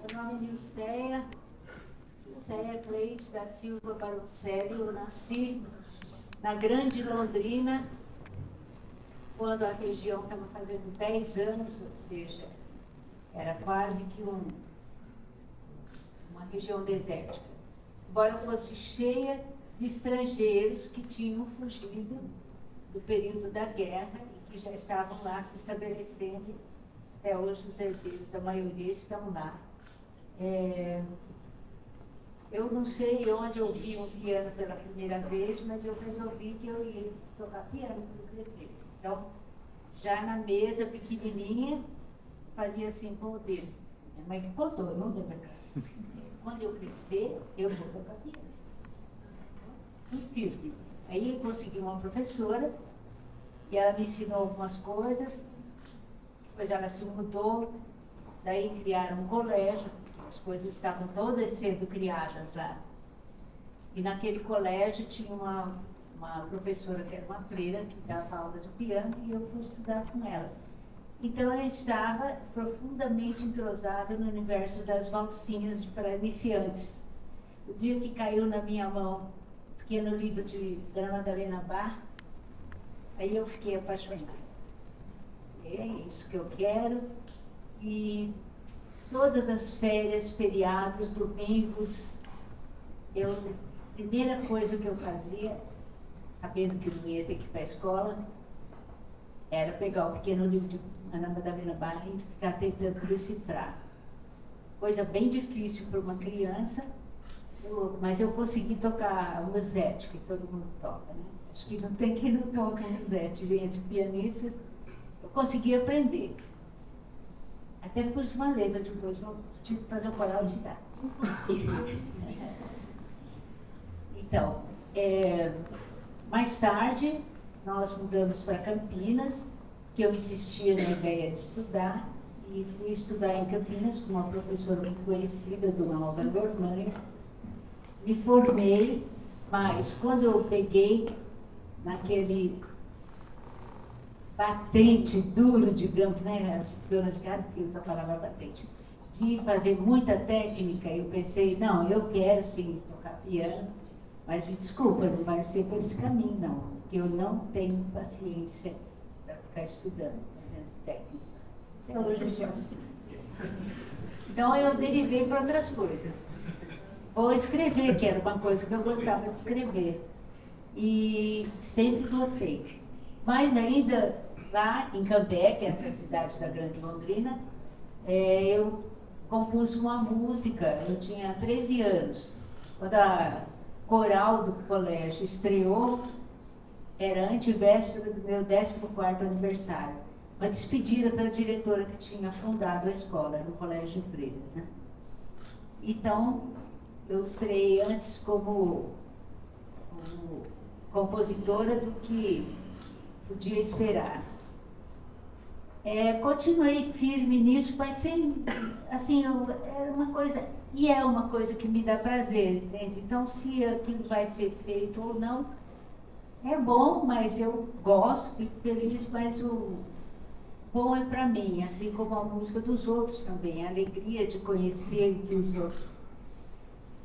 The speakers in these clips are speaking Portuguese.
Meu nome é Nilceia Cleide da Silva Baroncelli. Eu nasci na Grande Londrina, quando a região estava fazendo 10 anos, ou seja, era quase que uma região desértica. Embora fosse cheia de estrangeiros que tinham fugido do período da guerra e que já estavam lá se estabelecendo. Até hoje os herdeiros, a maioria estão lá. Eu não sei onde eu vi um piano pela primeira vez, mas eu resolvi que eu ia tocar piano quando eu crescesse. Então, já na mesa pequenininha, fazia assim com o dedo. Minha mãe que contou, eu não lembro. Quando eu crescer, eu vou tocar piano. Enfim, aí eu consegui uma professora e ela me ensinou algumas coisas. Depois ela se mudou, daí criaram um colégio, as coisas estavam todas sendo criadas lá. E naquele colégio tinha uma professora que era uma freira, que dava aula de piano, e eu fui estudar com ela. Então eu estava profundamente entrosada no universo das valsinhas para iniciantes. O dia que caiu na minha mão um pequeno livro de Dona Madalena Bach, aí eu fiquei apaixonada. É isso que eu quero. E todas as férias, feriados, domingos, a primeira coisa que eu fazia, sabendo que não ia ter que ir para a escola, era pegar o pequeno livro de Ana Madalena Bach e ficar tentando decifrar. Coisa bem difícil para uma criança, mas eu consegui tocar o musette, que todo mundo toca, né? Acho que não tem quem não toca o musette, entre pianistas. Eu consegui aprender. Até pus uma letra depois, eu tive que fazer um coral de dar. Então, mais tarde, nós mudamos para Campinas, que eu insistia na ideia de estudar, e fui estudar em Campinas com uma professora muito conhecida, Dona Olga Gormani. Me formei, mas quando eu peguei naquele batente duro, digamos, né, as donas de casa que usam a palavra batente, de fazer muita técnica, eu pensei, não, eu quero sim tocar piano, mas me desculpa, não vai ser por esse caminho, não, porque eu não tenho paciência para ficar estudando, fazendo técnica. Até hoje eu sou assim. Então eu derivei para outras coisas. Ou escrever, que era uma coisa que eu gostava de escrever. E sempre gostei. Mas ainda lá em Cambé, que é essa cidade da Grande Londrina, eu compus uma música, eu tinha 13 anos. Quando a coral do colégio estreou, era antevéspera do meu 14º aniversário. Uma despedida da diretora que tinha fundado a escola, no Colégio de Freiras, né? Então, eu estreiei antes como compositora do que podia esperar. Continuei firme nisso, mas sem, assim, era uma coisa, e é uma coisa que me dá prazer, entende? Então, se aquilo vai ser feito ou não, é bom, mas eu gosto, fico feliz, mas o bom é para mim, assim como a música dos outros também, a alegria de conhecer os outros.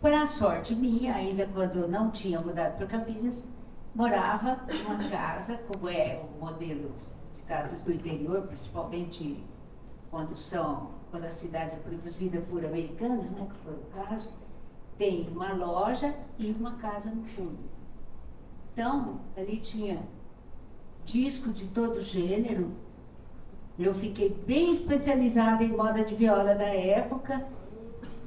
Para a sorte minha, ainda quando eu não tinha mudado para Campinas, morava numa casa, como é o modelo de casas do interior, principalmente quando a cidade é produzida por americanos, né, que foi o caso, tem uma loja e uma casa no fundo. Então, ali tinha disco de todo gênero. Eu fiquei bem especializada em moda de viola da época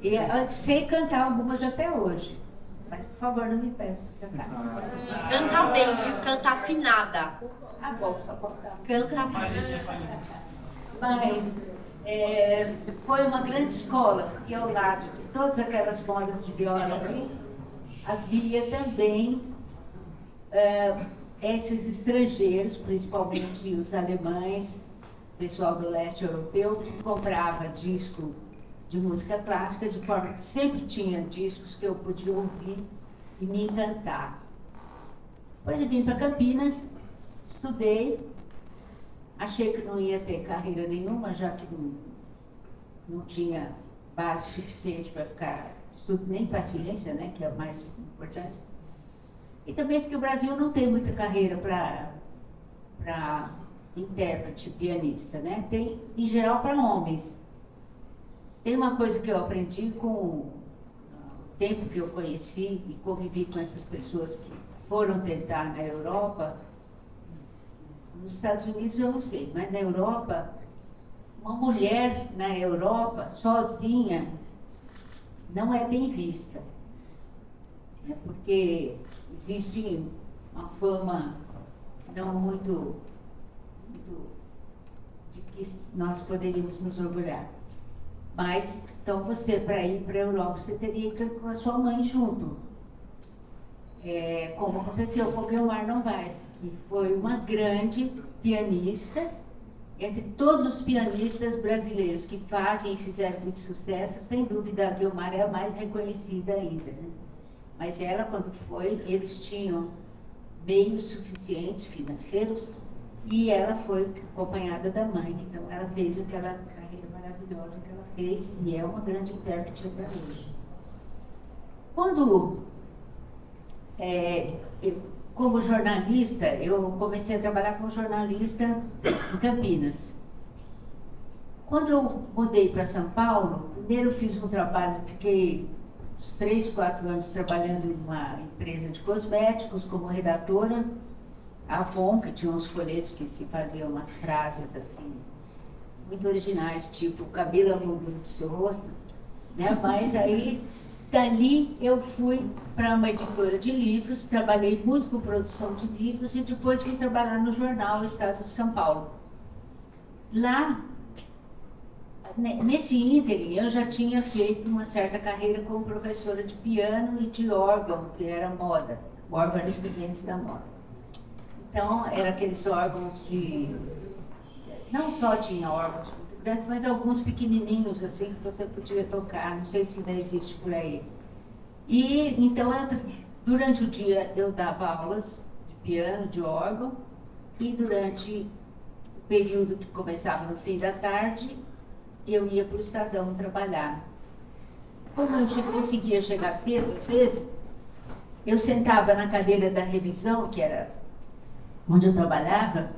e sei cantar algumas até hoje. Mas, por favor, não me peça para cantar. Canta bem, viu? Canta afinada. Ah, bom, só cortar. Canta bem. Mas foi uma grande escola, porque ao lado de todas aquelas modas de viola ali, havia também esses estrangeiros, principalmente os alemães, pessoal do leste europeu, que comprava disco de música clássica, de forma que sempre tinha discos que eu podia ouvir e me encantar. Depois eu vim para Campinas, estudei, achei que não ia ter carreira nenhuma, já que não tinha base suficiente para ficar estudo, nem paciência, né, que é o mais importante. E também porque o Brasil não tem muita carreira para intérprete, pianista, né? Tem, em geral, para homens. Tem uma coisa que eu aprendi com o tempo que eu conheci e convivi com essas pessoas que foram tentar na Europa. Nos Estados Unidos eu não sei, mas na Europa, uma mulher na Europa, sozinha, não é bem vista. É porque existe uma fama não muito de que nós poderíamos nos orgulhar. Mas, então você, para ir para a Europa, você teria que ir com a sua mãe junto. Como aconteceu com o Guilmar Novaes, que foi uma grande pianista, entre todos os pianistas brasileiros que fazem e fizeram muito sucesso, sem dúvida a Guilmar é a mais reconhecida ainda, né? Mas ela, quando foi, eles tinham meios suficientes financeiros e ela foi acompanhada da mãe, então ela fez aquela carreira maravilhosa que ela fez e é uma grande intérprete até hoje. Quando como jornalista, eu comecei a trabalhar como jornalista em Campinas. Quando eu mudei para São Paulo, primeiro fiz um trabalho, fiquei uns 3, 4 anos trabalhando em uma empresa de cosméticos como redatora, a Avon, que tinha uns folhetos que se faziam umas frases assim, muito originais, tipo, o cabelo é o mundo do seu rosto, né? Mas aí, dali eu fui para uma editora de livros, trabalhei muito com produção de livros e depois fui trabalhar no jornal Estado de São Paulo. Lá, nesse ínterim, eu já tinha feito uma certa carreira como professora de piano e de órgão, que era moda. O órgão era instrumento da moda. Então, eram aqueles órgãos de... Não só tinha órgãos muito grandes, mas alguns pequenininhos, assim, que você podia tocar. Não sei se ainda existe por aí. E, então, durante o dia, eu dava aulas de piano, de órgão, e durante o período que começava no fim da tarde, eu ia para o Estadão trabalhar. Como eu conseguia chegar cedo, às vezes, eu sentava na cadeira da revisão, que era onde eu trabalhava,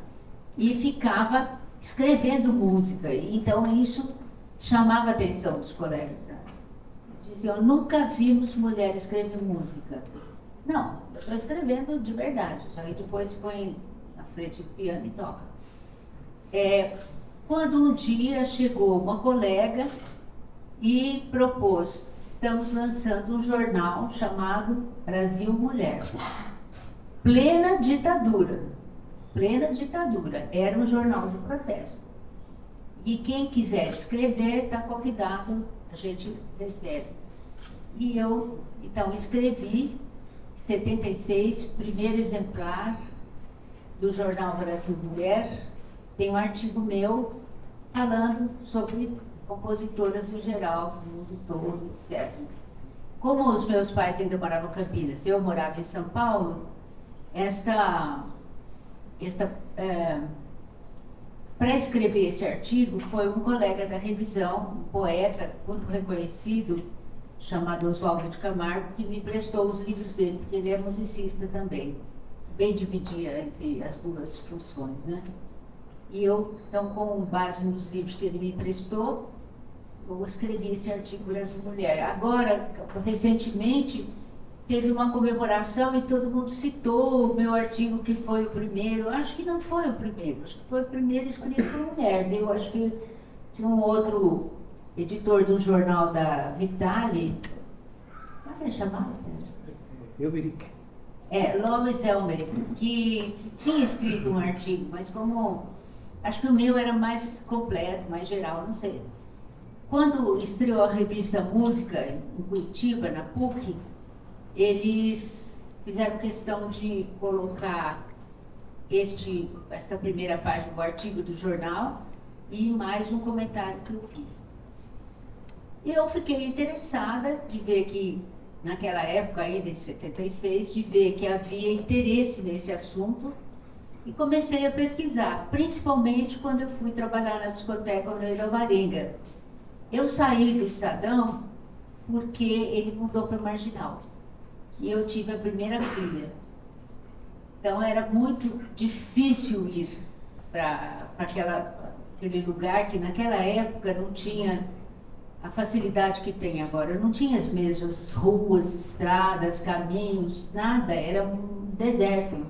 e ficava escrevendo música. E, então, isso chamava a atenção dos colegas. Eles diziam, nunca vimos mulher escrever música. Não, eu estou escrevendo de verdade, só aí depois põe na frente do piano e toca. Quando um dia chegou uma colega e propôs, estamos lançando um jornal chamado Brasil Mulher. Plena ditadura, era um jornal de protesto. E quem quiser escrever está convidado, a gente recebe. E eu, então, escrevi, em 76, primeiro exemplar do jornal Brasil Mulher. Tem um artigo meu falando sobre compositoras em geral, no mundo todo, etc. Como os meus pais ainda moravam em Campinas, eu morava em São Paulo, para escrever esse artigo foi um colega da revisão, um poeta muito reconhecido, chamado Oswaldo de Camargo, que me emprestou os livros dele, porque ele é musicista também. Bem dividia entre as duas funções, né? E eu, então, com base nos livros que ele me emprestou, eu escrevi esse artigo Brasil Mulher. Agora, recentemente, teve uma comemoração e todo mundo citou o meu artigo, que foi o primeiro. Acho que não foi o primeiro, acho que foi o primeiro escrito por mulher. Eu acho que tinha um outro editor de um jornal da Vitale. Como é que ele chamava, Sérgio? Elmeric. Lois Elmeric, que tinha escrito um artigo, mas como... Acho que o meu era mais completo, mais geral, não sei. Quando estreou a revista Música, em Curitiba, na PUC, eles fizeram questão de colocar esta primeira parte do artigo do jornal e mais um comentário que eu fiz. E eu fiquei interessada de ver que, naquela época, ainda em 76, de ver que havia interesse nesse assunto e comecei a pesquisar, principalmente quando eu fui trabalhar na discoteca Ornella Alvarenga. Eu saí do Estadão porque ele mudou para Marginal. E eu tive a primeira filha. Então era muito difícil ir para aquele lugar que naquela época não tinha a facilidade que tem agora. Não tinha as mesmas ruas, estradas, caminhos, nada, era um deserto.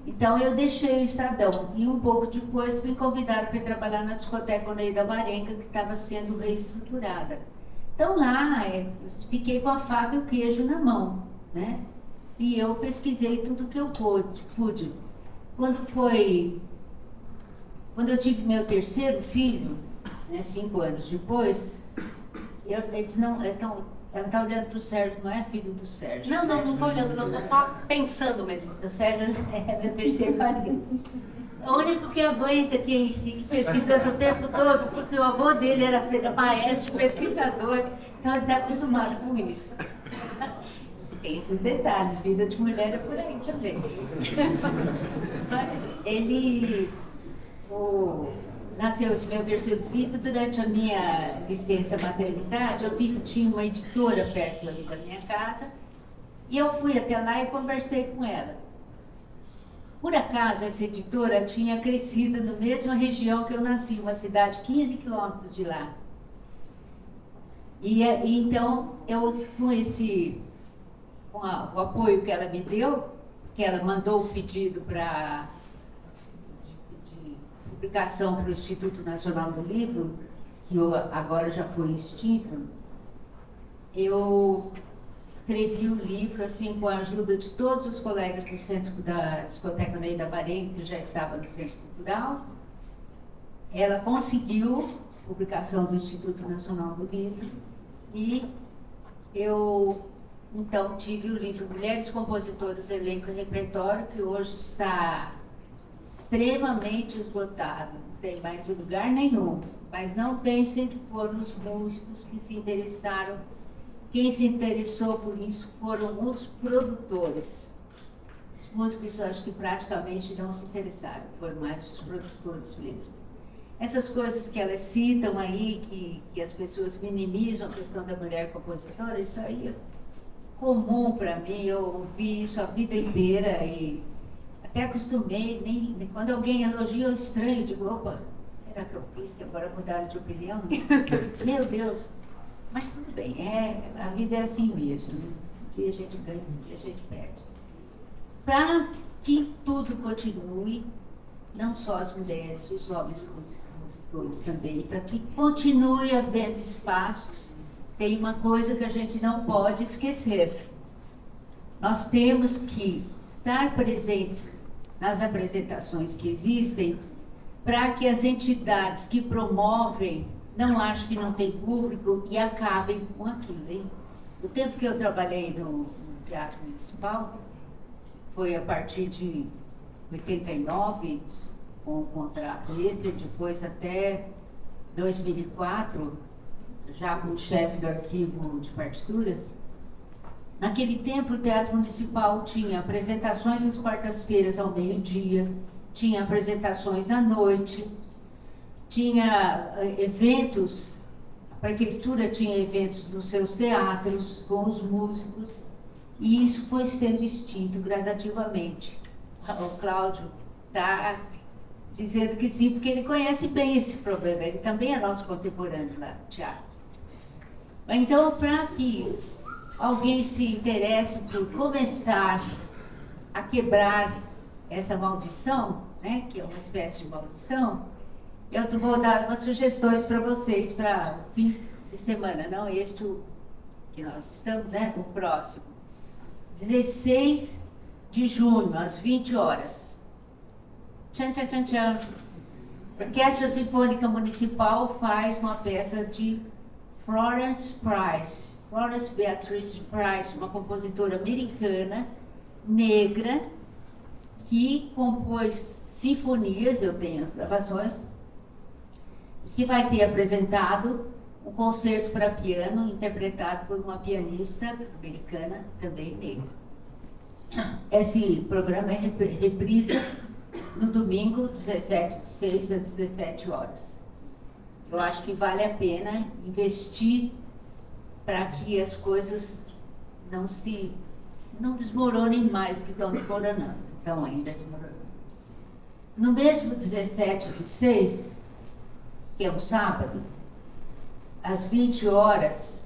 Então eu deixei o Estadão e um pouco depois me convidaram para trabalhar na discoteca Oneida Varenga, que estava sendo reestruturada. Então lá eu fiquei com a faca e o queijo na mão, né? E eu pesquisei tudo que eu pude. Quando eu tive meu terceiro filho, né, 5 anos depois, ele disse, não, então, ela está olhando para o Sérgio, não é filho do Sérgio. Não estou olhando, não, estou só pensando mesmo. O Sérgio é meu terceiro marido. O único que aguenta, que pesquisa o tempo todo, porque o avô dele era maestro, pesquisador, então ele está acostumado com isso. Tem esses detalhes, vida de mulher é por aí também. Ele nasceu esse meu terceiro filho durante a minha licença maternidade. Eu vi que tinha uma editora perto ali da minha casa e eu fui até lá e conversei com ela. Por acaso, essa editora tinha crescido na mesma região que eu nasci, uma cidade 15 quilômetros de lá. E então, eu, com o apoio que ela me deu, que ela mandou o pedido de publicação para o Instituto Nacional do Livro, que agora já foi extinto, eu escrevi o livro assim, com a ajuda de todos os colegas do centro da discoteca Oneida Varenga, que já estava no Centro Cultural. Ela conseguiu a publicação do Instituto Nacional do Livro e eu, então, tive o livro Mulheres Compositoras, Elenco e Repertório, que hoje está extremamente esgotado, não tem mais lugar nenhum. Mas não pensem que foram os músicos que se interessaram. Quem se interessou por isso foram os produtores. Os músicos, acho que praticamente não se interessaram, foram mais os produtores mesmo. Essas coisas que elas citam aí, que as pessoas minimizam a questão da mulher compositora, isso aí é comum para mim, eu ouvi isso a vida inteira e até acostumei, quando alguém elogia eu estranho, digo, opa, será que eu fiz que agora mudaram de opinião? Meu Deus! Mas tudo bem, a vida é assim mesmo. Um dia a gente ganha, um dia a gente perde. Para que tudo continue, não só as mulheres, os homens compositores também, para que continue havendo espaços, tem uma coisa que a gente não pode esquecer. Nós temos que estar presentes nas apresentações que existem, para que as entidades que promovem não acho que não tem público e acabem com aquilo, hein? O tempo que eu trabalhei no Teatro Municipal foi a partir de 89, com o contrato extra, depois até 2004, já como chefe do arquivo de partituras. Naquele tempo, o Teatro Municipal tinha apresentações às quartas-feiras ao meio-dia, tinha apresentações à noite, tinha eventos, a prefeitura tinha eventos nos seus teatros, com os músicos, e isso foi sendo extinto gradativamente. O Cláudio está dizendo que sim, porque ele conhece bem esse problema, ele também é nosso contemporâneo lá no teatro. Então, para que alguém se interesse por começar a quebrar essa maldição, né, que é uma espécie de maldição, eu vou dar umas sugestões para vocês para o fim de semana, não este que nós estamos, né, o próximo. 16 de junho, às 20 horas. Tchan, tchan, tchan, tchan. A Orquestra Sinfônica Municipal faz uma peça de Florence Price. Florence Beatrice Price, uma compositora americana, negra, que compôs sinfonias, eu tenho as gravações, que vai ter apresentado um concerto para piano, interpretado por uma pianista americana, também negra. Esse programa é reprisa no domingo, 17 de 6 às 17 horas. Eu acho que vale a pena investir para que as coisas não desmoronem mais do que estão desmoronando. Estão ainda desmoronando. No mesmo 17/6, que é um sábado, às 20 horas,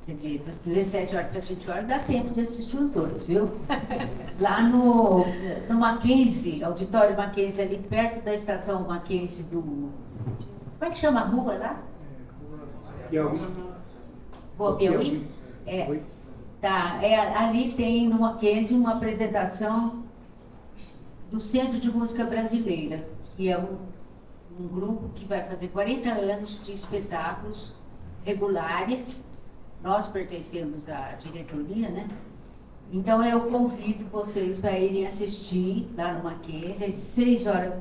quer dizer, das 17 horas para as 20 horas, dá tempo de assistir os dois, viu? Lá no Mackenzie, Auditório Mackenzie, ali perto da estação Mackenzie do... Como é que chama a rua lá? Boa Piauí? É. Tá, ali tem no Mackenzie uma apresentação do Centro de Música Brasileira, que é um grupo que vai fazer 40 anos de espetáculos regulares. Nós pertencemos à diretoria, né? Então eu convido vocês para irem assistir lá no Mackenzie, às 6 horas,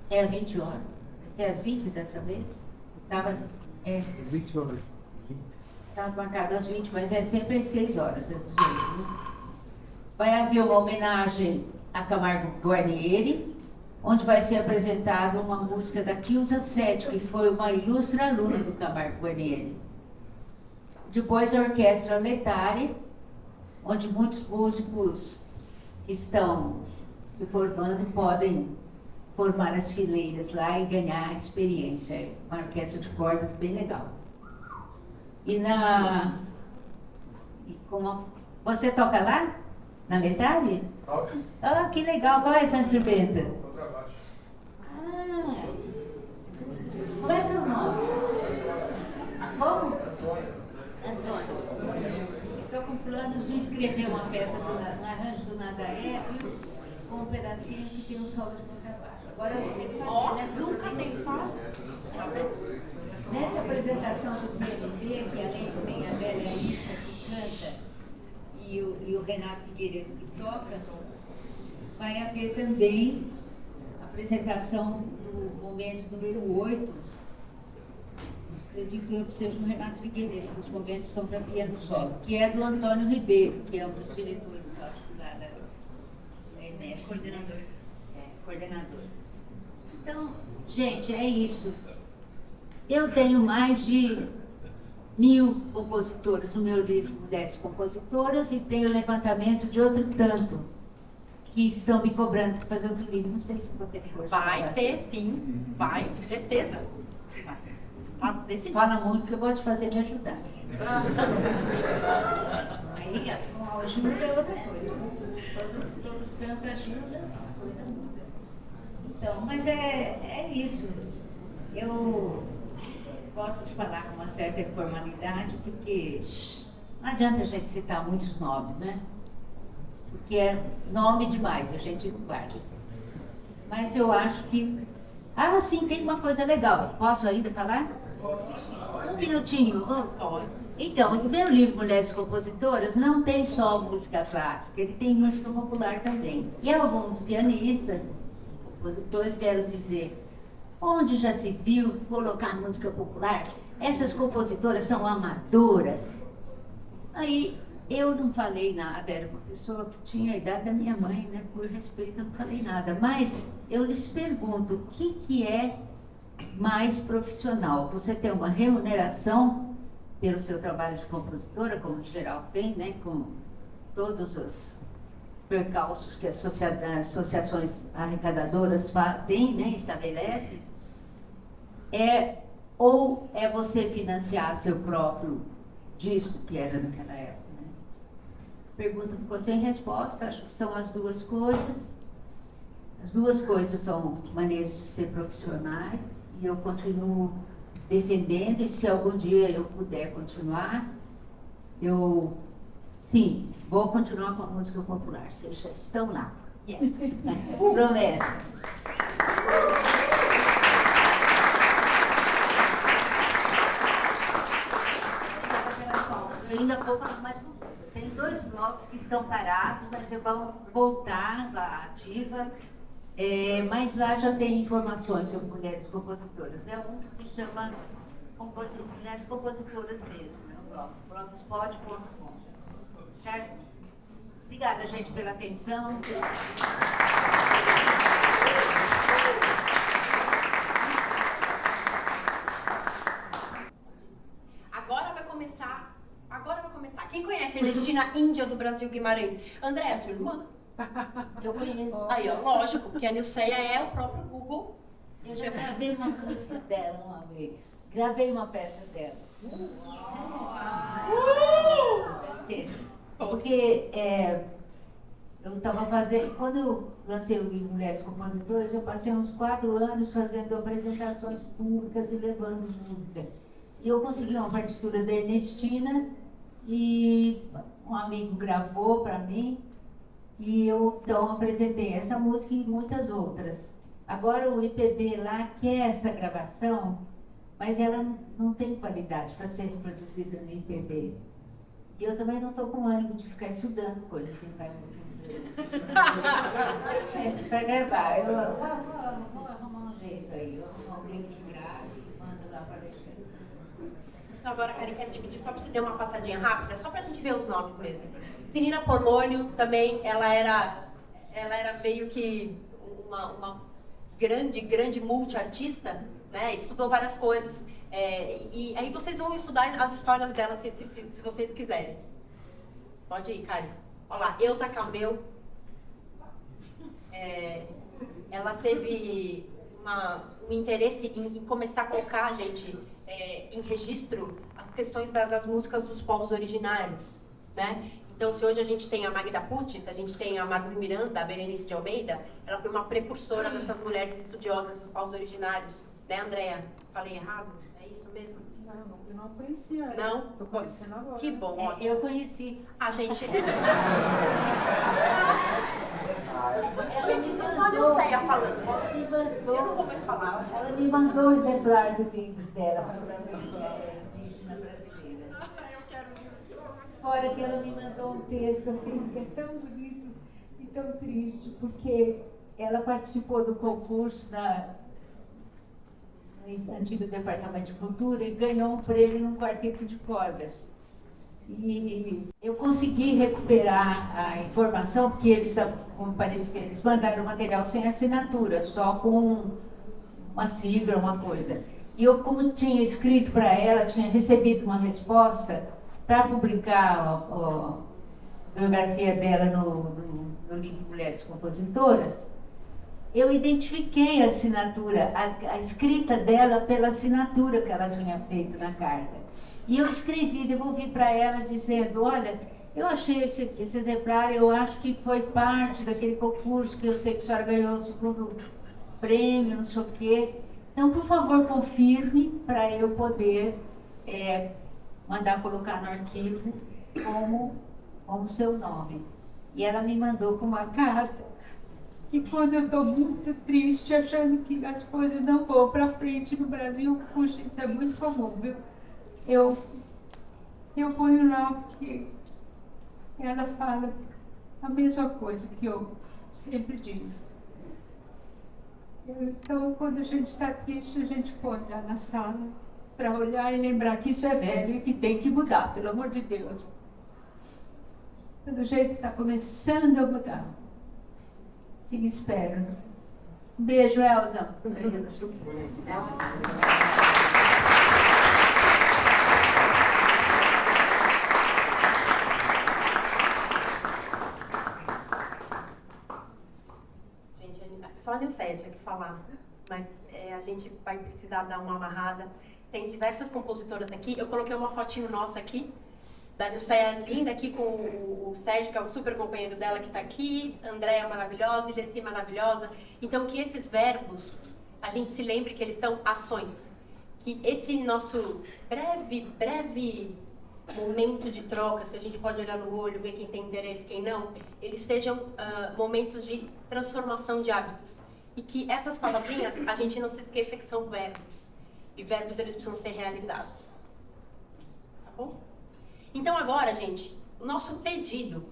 20 horas. Vai ser às 20 dessa vez? 20 horas. Estava marcado às 20, mas é sempre às 6 horas. Vai haver uma homenagem a Camargo Guarnieri, onde vai ser apresentada uma música da Kilsa Sete, que foi uma ilustre aluna do Camargo Guarnieri. Depois a Orquestra Letare, onde muitos músicos que estão se formando podem formar as fileiras lá e ganhar experiência. É uma orquestra de cordas bem legal. Você toca lá? Na Letare? Toca. Ah, que legal. Qual é essa instrumento? Contrabaixo. Qual é seu nome? Como? Antônio. Estou com planos de escrever uma peça no arranjo do Nazaré, viu? Com um pedacinho que tem um solo de contrabaixo. Agora eu vou ter que fazer, né? Nunca tem só. Nessa apresentação do CMV, que além de ter a Bélia Lista que canta e o Renato Figueiredo que toca, vai haver também a apresentação do momento número 8. Acredito eu que seja o Renato Figueiredo, que os momentos são para piano solo, que é do Antônio Ribeiro, que é um dos diretores, acho que lá da coordenador. Coordenador. Então, gente, é isso. Eu tenho mais de 1000 compositoras no meu livro Mulheres Compositoras e tenho levantamento de outro tanto que estão me cobrando para fazer outro livro. Não sei se vou ter força. Vai ter, sim. Vai, certeza. Tá decidido. Fala muito que eu gosto de fazer me ajudar. Aí a ajuda é outra coisa. Todo santo ajuda, a coisa muda. Então, mas é isso. Eu gosto de falar com uma certa informalidade, porque não adianta a gente citar muitos nomes, né? Porque é nome demais, a gente guarda. Mas eu acho que... sim, tem uma coisa legal. Posso ainda falar? Um minutinho. Então, o meu livro Mulheres Compositoras não tem só música clássica, ele tem música popular também. E alguns pianistas, compositores vieram dizer: onde já se viu colocar música popular? Essas compositoras são amadoras. Aí eu não falei nada, era uma pessoa que tinha a idade da minha mãe, né? Por respeito eu não falei nada. Mas eu lhes pergunto, o que é mais profissional? Você tem uma remuneração pelo seu trabalho de compositora, como em geral tem, né? Com todos os percalços que as associações arrecadadoras têm, né? Estabelecem. Ou é você financiar seu próprio disco, que era naquela época, né? A pergunta ficou sem resposta. Acho que são as duas coisas. As duas coisas são maneiras de ser profissionais, e eu continuo defendendo, e se algum dia eu puder continuar, eu, sim, vou continuar com a música popular. Vocês já estão lá. Prometo. Eu ainda vou falar mais uma coisa. Tem 2 blocos que estão parados, mas vão voltar à ativa. Mas lá já tem informações sobre mulheres compositoras. É um que se chama Mulheres Compositoras mesmo, né? O blog, blogspot.com. Certo? Obrigada, gente, pela atenção. começar. Agora vai começar. Quem conhece Ernestina Índia do Brasil Guimarães? André, é sua irmã? Eu conheço. Aí, ó, lógico, porque a Nilceia é o próprio Google. Eu já gravei uma música dela uma vez. Gravei uma peça dela. Porque eu estava fazendo, quando eu lancei o livro Mulheres Compositoras, eu passei uns 4 anos fazendo apresentações públicas e levando música. E eu consegui uma partitura da Ernestina e um amigo gravou para mim e eu então apresentei essa música e muitas outras. Agora o IPB lá quer essa gravação, mas ela não tem qualidade para ser reproduzida no IPB. E eu também não estou com ânimo de ficar estudando coisa que não vai para gravar. Eu vou arrumar um jeito aí, eu arrumo alguém que grave e manda lá para Alexandre. Então agora, Karen, quero te pedir só para você dar uma passadinha rápida, só para a gente ver os nomes mesmo. Cirina Polônio também, ela era meio que uma grande multiartista, né? Estudou várias coisas. E aí vocês vão estudar as histórias dela se vocês quiserem. Pode ir, Karen. Olha lá, Elza Camel. Ela teve um interesse em começar a colocar, gente, em registro as questões das músicas dos povos originários, né? Então, se hoje a gente tem a Magda Pucci, se a gente tem a Margot Miranda, a Berenice de Almeida, ela foi uma precursora dessas mulheres estudiosas dos povos originários. Né, Andréa? Falei errado? É isso mesmo? Não, eu não conhecia. Não? Estou conhecendo agora. Que bom, ótimo. Eu conheci. A gente... Tinha que ser só a Nilceia falando. Ela me mandou, Eu não vou mais falar. ela me mandou o exemplar do livro dela para a indígena brasileira. Fora que ela me mandou um texto assim, que é tão bonito e tão triste, porque ela participou do concurso no antigo Departamento de Cultura e ganhou um prêmio num quarteto de cordas. E eu consegui recuperar a informação, porque eles, como parece que eles mandaram o material sem assinatura, só com uma sigla, uma coisa. E eu, como tinha escrito para ela, tinha recebido uma resposta para publicar a biografia dela no livro Mulheres Compositoras, eu identifiquei a assinatura, a escrita dela pela assinatura que ela tinha feito na carta. E eu escrevi, devolvi para ela dizendo, olha, eu achei esse exemplar, eu acho que foi parte daquele concurso que eu sei que a senhora ganhou o segundo prêmio, não sei o quê. Então, por favor, confirme para eu poder mandar colocar no arquivo como seu nome. E ela me mandou com uma carta. E quando eu estou muito triste, achando que as coisas não vão para frente no Brasil, puxa, isso é muito comum, viu? Eu ponho lá que ela fala a mesma coisa que eu sempre disse. Então, quando a gente está triste, a gente põe lá na sala para olhar e lembrar que isso é velho e que tem que mudar, pelo amor de Deus. Pelo jeito está começando a mudar. Se espera. Um beijo, Elza. Gente, só a Nilceia tinha que falar, mas a gente vai precisar dar uma amarrada. Tem diversas compositoras aqui. Eu coloquei uma fotinho nossa aqui, da Nilceia linda aqui com o Sérgio, que é o super companheiro dela que está aqui, Andréa maravilhosa, Ilessi maravilhosa. Então, que esses verbos, a gente se lembre que eles são ações. Que esse nosso breve momento de trocas, que a gente pode olhar no olho, ver quem tem interesse e quem não, eles sejam momentos de transformação de hábitos. E que essas palavrinhas, a gente não se esqueça que são verbos. E verbos, eles precisam ser realizados. Tá bom? Então agora, gente, o nosso pedido,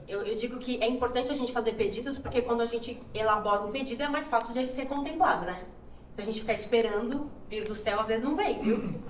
eu digo que é importante a gente fazer pedidos, porque quando a gente elabora um pedido é mais fácil de ele ser contemplado, né? Se a gente ficar esperando vir do céu, às vezes não vem, viu?